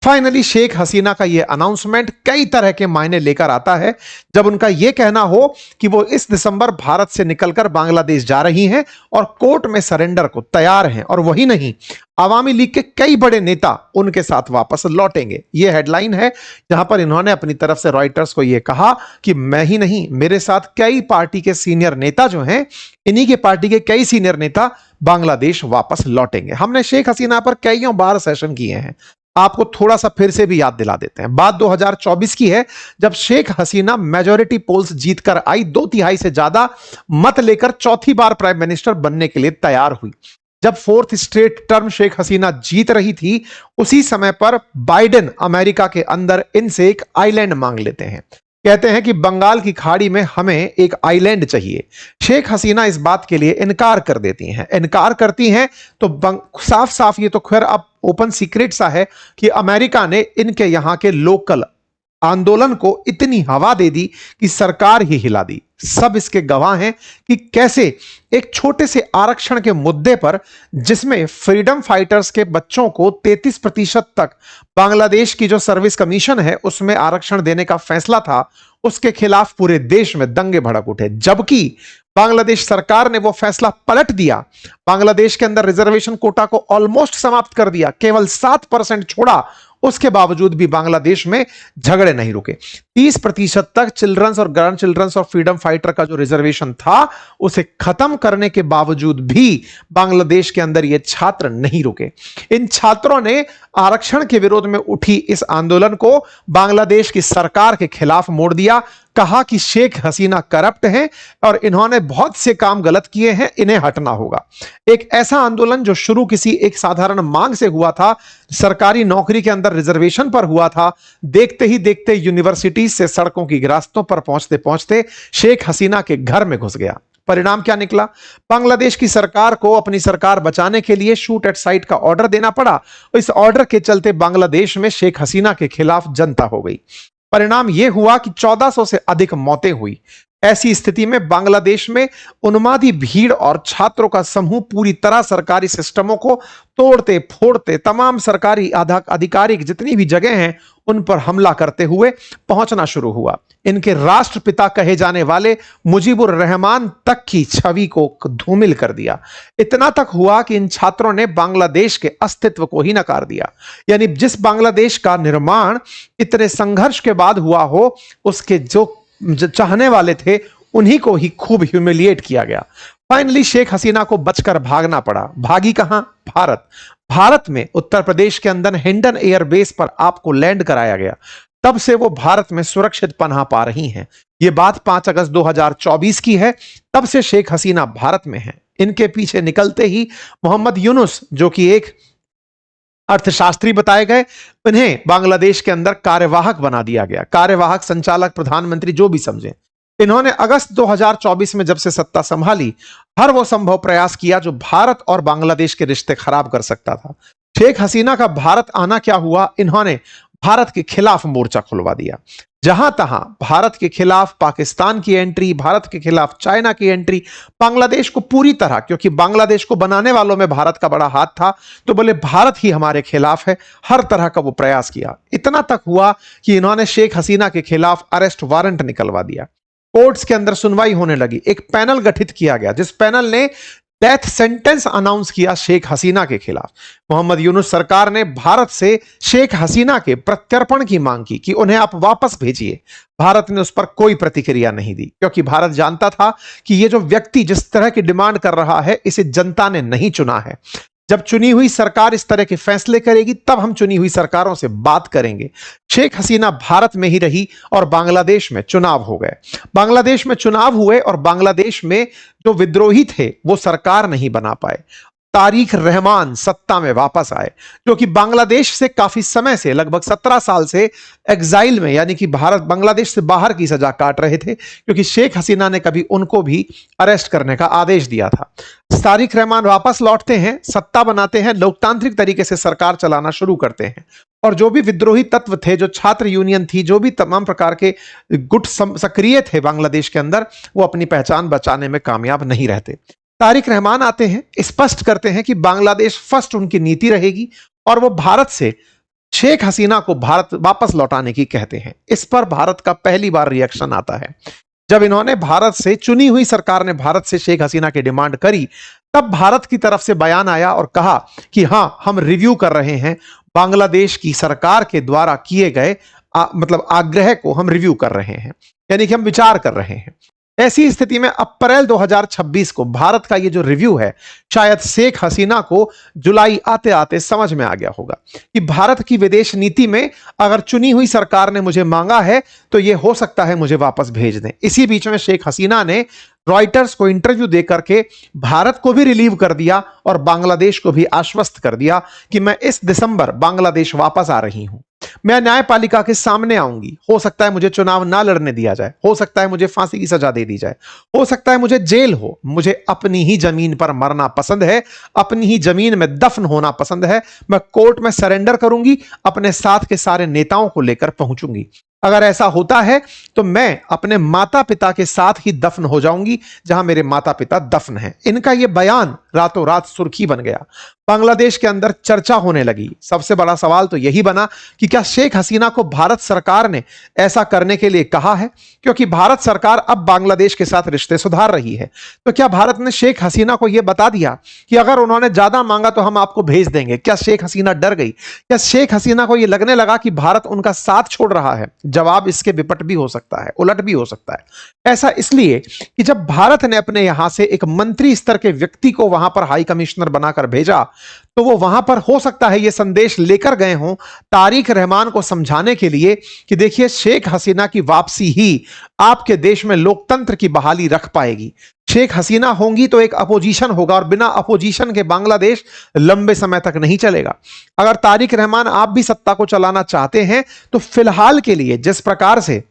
Finally Sheikh Hasina का यह announcement कई तरह के मायने लेकर आता है जब उनका यह कहना हो कि वो इस दिसंबर भारत से निकलकर बांग्लादेश जा रही हैं और कोर्ट में सरेंडर को तैयार हैं, और वही नहीं, आवामी लीग के कई बड़े नेता उनके साथ वापस लौटेंगे। यह हेडलाइन है जहां पर इन्होंने अपनी तरफ से रॉयटर्स को यह कहा कि मैं ही नहीं, मेरे साथ कई पार्टी के सीनियर नेता जो हैं, इन्हीं के पार्टी के कई सीनियर नेता बांग्लादेश वापस लौटेंगे। हमने शेख हसीना पर कईयों बार सेशन किए हैं, आपको थोड़ा सा फिर से भी याद दिला देते हैं। बात 2024 की है जब शेख हसीना मेजॉरिटी पोल्स जीतकर आई, 2/3 से ज्यादा मत लेकर चौथी बार प्राइम मिनिस्टर बनने के लिए तैयार हुई। जब 4th straight term Sheikh Hasina जीत रही थी, उसी समय पर बाइडेन अमेरिका के अंदर इनसे एक आइलैंड मांग लेते हैं। कहते हैं कि बंगाल की खाड़ी में हमें एक आइलैंड चाहिए। शेख हसीना इस बात के लिए इनकार कर देती हैं। इनकार करती हैं तो साफ साफ ये तो खैर अब ओपन सीक्रेट सा है कि अमेरिका ने इनके यहां के लोकल आंदोलन को इतनी हवा दे दी कि सरकार ही हिला दी। सब इसके गवाह हैं कि कैसे एक छोटे से आरक्षण के मुद्दे पर, जिसमें फ्रीडम फाइटर्स के बच्चों को 33% तक बांग्लादेश की जो सर्विस कमीशन है उसमें आरक्षण देने का फैसला था, उसके खिलाफ पूरे देश में दंगे भड़क उठे। जबकि बांग्लादेश सरकार ने वो फैसला पलट दिया, बांग्लादेश के अंदर रिजर्वेशन कोटा को ऑलमोस्ट समाप्त कर दिया, केवल 7% छोड़ा। उसके बावजूद भी बांग्लादेश में झगड़े नहीं रुके। 30% तक चिल्ड्रंस और ग्रैंड चिल्ड्रंस और फ्रीडम फाइटर का जो रिजर्वेशन था उसे खत्म करने के बावजूद भी बांग्लादेश के अंदर ये छात्र नहीं रुके। इन छात्रों ने आरक्षण के विरोध में उठी इस आंदोलन को बांग्लादेश की सरकार के खिलाफ मोड़ दिया। कहा कि शेख हसीना करप्ट हैं और इन्होंने बहुत से काम गलत किए हैं, इन्हें हटना होगा। एक ऐसा आंदोलन जो शुरू किसी एक साधारण मांग से हुआ था, सरकारी नौकरी के अंदर रिजर्वेशन पर हुआ था, देखते ही देखते यूनिवर्सिटी से सड़कों की रास्तों पर पहुंचते पहुंचते शेख हसीना के घर में घुस गया। परिणाम क्या निकला? बांग्लादेश की सरकार को अपनी सरकार बचाने के लिए शूट एट साइट का ऑर्डर देना पड़ा। इस ऑर्डर के चलते बांग्लादेश में शेख हसीना के खिलाफ जनता हो गई। परिणाम यह हुआ कि 1400 से अधिक मौतें हुई। ऐसी स्थिति में बांग्लादेश में उन्मादी भीड़ और छात्रों का समूह पूरी तरह सरकारी सिस्टमों को तोड़ते फोड़ते तमाम सरकारी आधिकारिक जितनी भी जगह हैं उन पर हमला करते हुए पहुंचना शुरू हुआ। इनके राष्ट्रपिता कहे जाने वाले मुजीबुर रहमान तक की छवि को धूमिल कर दिया। इतना तक हुआ कि इन छात्रों ने बांग्लादेश के अस्तित्व को ही नकार दिया। यानी जिस बांग्लादेश का निर्माण इतने संघर्ष के बाद हुआ हो, उसके जो चाहने वाले थे उन्हीं को ही खूब ह्यूमिलिएट किया गया। फाइनली शेख हसीना को बचकर भागना पड़ा। भागी कहां? भारत। भारत में उत्तर प्रदेश के अंदर हिंडन एयरबेस पर आपको लैंड कराया गया। तब से वो भारत में सुरक्षित पनाह पा रही हैं। ये बात 5 अगस्त 2024 की है। तब से शेख हसीना भारत में है। इनके पीछे निकलते ही मोहम्मद यूनुस, जो कि एक अर्थशास्त्री बताए गए, इन्हें बांग्लादेश के अंदर कार्यवाहक बना दिया गया। कार्यवाहक, संचालक, प्रधानमंत्री, जो भी समझे। इन्होंने अगस्त 2024 में जब से सत्ता संभाली, हर वो संभव प्रयास किया जो भारत और बांग्लादेश के रिश्ते खराब कर सकता था। शेख हसीना का भारत आना क्या हुआ? इन्होंने भारत के खिलाफ मोर्चा खुलवा दिया। जहां तहां भारत के खिलाफ पाकिस्तान की एंट्री, भारत के खिलाफ चाइना की एंट्री, बांग्लादेश को पूरी तरह, क्योंकि बांग्लादेश को बनाने वालों में भारत का बड़ा हाथ था, तो बोले भारत ही हमारे खिलाफ है। हर तरह का वो प्रयास किया। इतना तक हुआ कि इन्होंने शेख हसीना के खिलाफ अरेस्ट वारंट निकलवा दिया। कोर्ट्स के अंदर सुनवाई होने लगी। एक पैनल गठित किया गया जिस पैनल ने डेथ सेंटेंस अनाउंस किया शेख हसीना के खिलाफ। मोहम्मद यूनुस सरकार ने भारत से शेख हसीना के प्रत्यर्पण की मांग की कि उन्हें आप वापस भेजिए। भारत ने उस पर कोई प्रतिक्रिया नहीं दी, क्योंकि भारत जानता था कि ये जो व्यक्ति जिस तरह की डिमांड कर रहा है, इसे जनता ने नहीं चुना है। जब चुनी हुई सरकार इस तरह के फैसले करेगी, तब हम चुनी हुई सरकारों से बात करेंगे। शेख हसीना भारत में ही रही और बांग्लादेश में चुनाव हो गए। बांग्लादेश में चुनाव हुए और बांग्लादेश में जो विद्रोही थे वो सरकार नहीं बना पाए। तारिक रहमान सत्ता में वापस आए, जो कि बांग्लादेश से काफी समय से, लगभग 17 साल से एग्जाइल में, यानी कि भारत बांग्लादेश से बाहर की सजा काट रहे थे, क्योंकि शेख हसीना ने कभी उनको भी अरेस्ट करने का आदेश दिया था। तारिक रहमान वापस लौटते हैं, सत्ता बनाते हैं, लोकतांत्रिक तरीके से सरकार चलाना शुरू करते हैं। और जो भी विद्रोही तत्व थे, जो छात्र यूनियन थी, जो भी तमाम प्रकार के गुट सक्रिय थे बांग्लादेश के अंदर, वो अपनी पहचान बचाने में कामयाब नहीं रहते। तारिक रहमान आते हैं, स्पष्ट करते हैं कि बांग्लादेश फर्स्ट उनकी नीति रहेगी और वो भारत से शेख हसीना को भारत वापस लौटाने की कहते हैं। इस पर भारत का पहली बार रिएक्शन आता है। जब इन्होंने भारत से, चुनी हुई सरकार ने भारत से शेख हसीना की डिमांड करी, तब भारत की तरफ से बयान आया और कहा कि हां, हम रिव्यू कर रहे हैं, बांग्लादेश की सरकार के द्वारा किए गए मतलब आग्रह को हम रिव्यू कर रहे हैं, यानी कि हम विचार कर रहे हैं। ऐसी स्थिति में अप्रैल 2026 को भारत का ये जो रिव्यू है, शायद शेख हसीना को जुलाई आते आते समझ में आ गया होगा कि भारत की विदेश नीति में अगर चुनी हुई सरकार ने मुझे मांगा है तो ये हो सकता है मुझे वापस भेज दें। इसी बीच में शेख हसीना ने रॉयटर्स को इंटरव्यू देकर के भारत को भी रिलीव कर दिया और बांग्लादेश को भी आश्वस्त कर दिया कि मैं इस दिसंबर बांग्लादेश वापस आ रही हूं, मैं न्यायपालिका के सामने आऊंगी, हो सकता है मुझे चुनाव ना लड़ने दिया जाए, हो सकता है मुझे फांसी की सजा दे दी जाए, हो सकता है मुझे जेल हो, मुझे अपनी ही जमीन पर मरना पसंद है, अपनी ही जमीन में दफन होना पसंद है, मैं कोर्ट में सरेंडर करूंगी, अपने साथ के सारे नेताओं को लेकर पहुंचूंगी। अगर ऐसा होता है तो मैं अपने माता पिता के साथ ही दफन हो जाऊंगी जहां मेरे माता पिता दफन हैं। इनका यह बयान रातों रात सुर्खी बन गया, बांग्लादेश के अंदर चर्चा होने लगी। सबसे बड़ा सवाल तो यही बना कि क्या शेख हसीना को भारत सरकार ने ऐसा करने के लिए कहा है, क्योंकि भारत सरकार अब बांग्लादेश के साथ रिश्ते सुधार रही है। तो क्या भारत ने शेख हसीना को यह बता दिया कि अगर उन्होंने ज्यादा मांगा तो हम आपको भेज देंगे? क्या शेख हसीना डर गई? क्या शेख हसीना को यह लगने लगा कि भारत उनका साथ छोड़ रहा है? जवाब इसके विपट भी हो सकता है, उलट भी हो सकता है। ऐसा इसलिए कि जब भारत ने अपने यहां से एक मंत्री स्तर के व्यक्ति को वहां पर हाई कमिश्नर बनाकर भेजा, तो वो वहां पर हो सकता है ये संदेश लेकर गए हों तारिक रहमान को समझाने के लिए कि देखिए, शेख हसीना की वापसी ही आपके देश में लोकतंत्र की बहाली रख पाएगी। शेख हसीना होंगी तो एक अपोजिशन होगा, और बिना अपोजिशन के बांग्लादेश लंबे समय तक नहीं चलेगा। अगर तारिक रहमान आप भी सत्ता को चलाना चाहते हैं तो फिलहाल के लिए जिस प्रकार से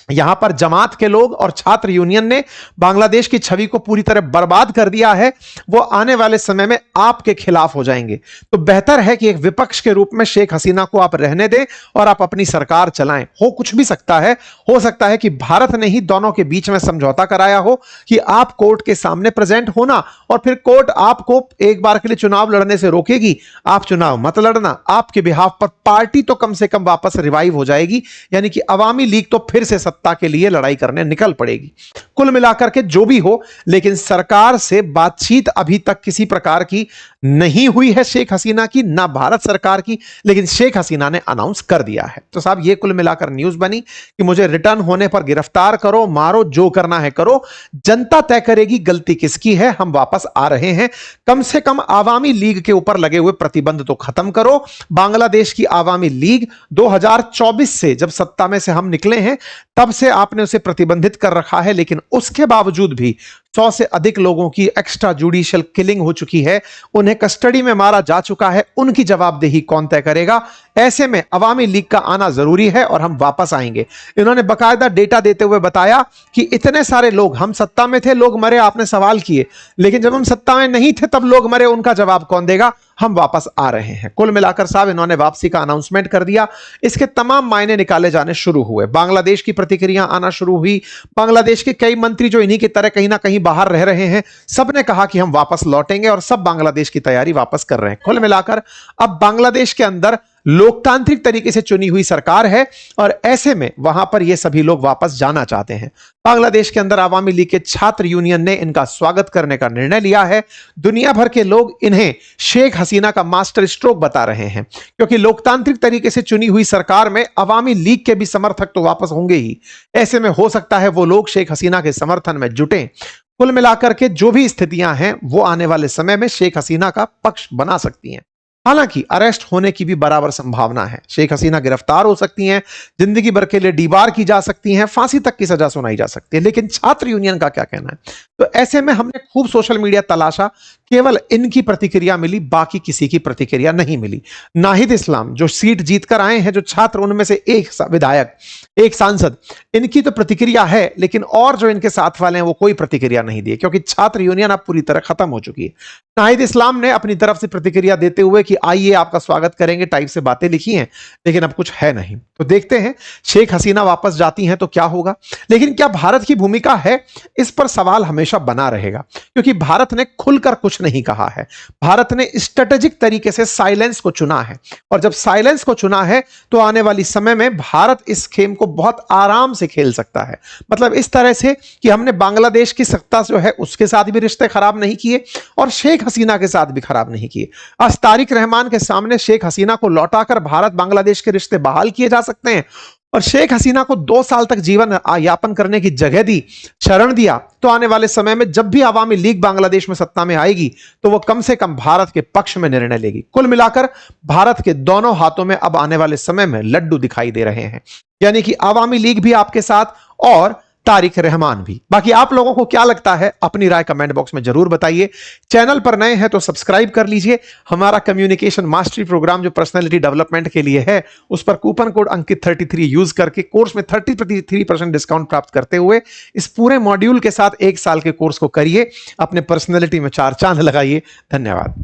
यहां पर जमात के लोग और छात्र यूनियन ने बांग्लादेश की छवि को पूरी तरह बर्बाद कर दिया है, वो आने वाले समय में आपके खिलाफ हो जाएंगे। तो बेहतर है कि एक विपक्ष के रूप में शेख हसीना को आप रहने दें और आप अपनी सरकार चलाएं। हो कुछ भी सकता है, हो सकता है कि भारत ने ही दोनों के बीच में समझौता कराया हो कि आप कोर्ट के सामने प्रेजेंट होना और फिर कोर्ट आपको एक बार के लिए चुनाव लड़ने से रोकेगी, आप चुनाव मत लड़ना, आपके बिहाफ पर पार्टी तो कम से कम वापस रिवाइव हो जाएगी, यानी कि अवामी लीग तो फिर से सत्ता के लिए लड़ाई करने निकल पड़ेगी। कुल मिलाकर के जो भी हो, लेकिन सरकार से बातचीत अभी तक किसी प्रकार की नहीं हुई है शेख हसीना की, ना भारत सरकार की, लेकिन शेख हसीना ने अनाउंस कर दिया है। तो साहब ये कुल मिलाकर न्यूज बनी कि मुझे रिटर्न होने पर गिरफ्तार करो, मारो, जो करना है करो, जनता तय करेगी गलती किसकी है, हम वापस आ रहे हैं। कम से कम आवामी लीग के ऊपर लगे हुए प्रतिबंध तो खत्म करो। बांग्लादेश की आवामी लीग 2024 से जब सत्ता में से हम निकले हैं तब से आपने उसे प्रतिबंधित कर रखा है, लेकिन उसके बावजूद भी 100 से अधिक लोगों की एक्स्ट्रा जुडिशियल किलिंग हो चुकी है, उन्हें कस्टडी में मारा जा चुका है। उनकी जवाबदेही कौन तय करेगा? ऐसे में अवामी लीग का आना जरूरी है और हम वापस आएंगे। इन्होंने बकायदा डेटा देते हुए बताया कि इतने सारे लोग, हम सत्ता में थे, लोग मरे, आपने सवाल किए, लेकिन जब हम सत्ता में नहीं थे तब लोग मरे, उनका जवाब कौन देगा? हम वापस आ रहे हैं। कुल मिलाकर साहब इन्होंने वापसी का अनाउंसमेंट कर दिया। इसके तमाम मायने निकाले जाने शुरू हुए, बांग्लादेश की प्रतिक्रिया आना शुरू हुई। बांग्लादेश के कई मंत्री जो इन्हीं की तरह कहीं ना कहीं बाहर रह रहे हैं, सबने कहा कि हम वापस लौटेंगे और सब बांग्लादेश की तैयारी वापस कर रहे हैं। कुल मिलाकर अब बांग्लादेश के अंदर लोकतांत्रिक तरीके से चुनी हुई सरकार है और ऐसे में वहां पर ये सभी लोग वापस जाना चाहते हैं। बांग्लादेश के अंदर आवामी लीग के छात्र यूनियन ने इनका स्वागत करने का निर्णय लिया है। दुनिया भर के लोग इन्हें शेख हसीना का मास्टर स्ट्रोक बता रहे हैं, क्योंकि लोकतांत्रिक तरीके से चुनी हुई सरकार में आवामी लीग के भी समर्थक तो वापस होंगे ही। ऐसे में हो सकता है वो लोग शेख हसीना के समर्थन में जुटें। कुल मिलाकर के जो भी स्थितियां हैं वो आने वाले समय में शेख हसीना का पक्ष बना सकती हैं। हालांकि अरेस्ट होने की भी बराबर संभावना है। शेख हसीना गिरफ्तार हो सकती हैं, जिंदगी भर के लिए डीबार की जा सकती हैं, फांसी तक की सजा सुनाई जा सकती है। लेकिन छात्र यूनियन का क्या कहना है? तो ऐसे में हमने खूब सोशल मीडिया तलाशा, केवल इनकी प्रतिक्रिया मिली, बाकी किसी की प्रतिक्रिया नहीं मिली। नाहिद इस्लाम जो सीट जीतकर आए हैं, जो छात्र, उनमें से एक विधायक, एक सांसद, इनकी तो प्रतिक्रिया है, लेकिन और जो इनके साथ वाले हैं वो कोई प्रतिक्रिया नहीं दिए, क्योंकि छात्र यूनियन अब पूरी तरह खत्म हो चुकी है। नाहिद इस्लाम ने अपनी तरफ से प्रतिक्रिया देते हुए कि आइए आपका स्वागत करेंगे टाइप से बातें लिखी हैं, लेकिन अब कुछ है नहीं। तो देखते हैं शेख हसीना वापस जाती हैं तो क्या होगा। लेकिन क्या भारत की भूमिका है, इस पर सवाल हमेशा बना रहेगा, क्योंकि भारत ने खुलकर कुछ कुछ नहीं कहा है। भारत ने स्ट्रेटेजिक तरीके से साइलेंस को चुना है, और जब साइलेंस को चुना है तो आने वाली समय में भारत इस खेल को बहुत आराम से खेल सकता है। मतलब इस तरह से कि हमने बांग्लादेश की सत्ता जो है उसके साथ भी रिश्ते खराब नहीं किए और शेख हसीना के साथ भी खराब नहीं किए। आज तारिक रहमान के सामने शेख हसीना को लौटाकर भारत बांग्लादेश के रिश्ते बहाल किए जा सकते हैं, और शेख हसीना को 2 साल तक जीवन यापन करने की जगह दी, शरण दिया, तो आने वाले समय में जब भी अवामी लीग बांग्लादेश में सत्ता में आएगी तो वो कम से कम भारत के पक्ष में निर्णय लेगी। कुल मिलाकर भारत के दोनों हाथों में अब आने वाले समय में लड्डू दिखाई दे रहे हैं, यानी कि अवामी लीग भी आपके साथ और तारिक रहमान भी। बाकी आप लोगों को क्या लगता है, अपनी राय कमेंट बॉक्स में जरूर बताइए। चैनल पर नए हैं तो सब्सक्राइब कर लीजिए। हमारा कम्युनिकेशन मास्टरी प्रोग्राम जो पर्सनालिटी डेवलपमेंट के लिए है, उस पर कूपन कोड अंकित 33 यूज करके कोर्स में 33% डिस्काउंट प्राप्त करते हुए इस पूरे मॉड्यूल के साथ 1 साल के कोर्स को करिए, अपने पर्सनैलिटी में 4 चांद लगाइए। धन्यवाद।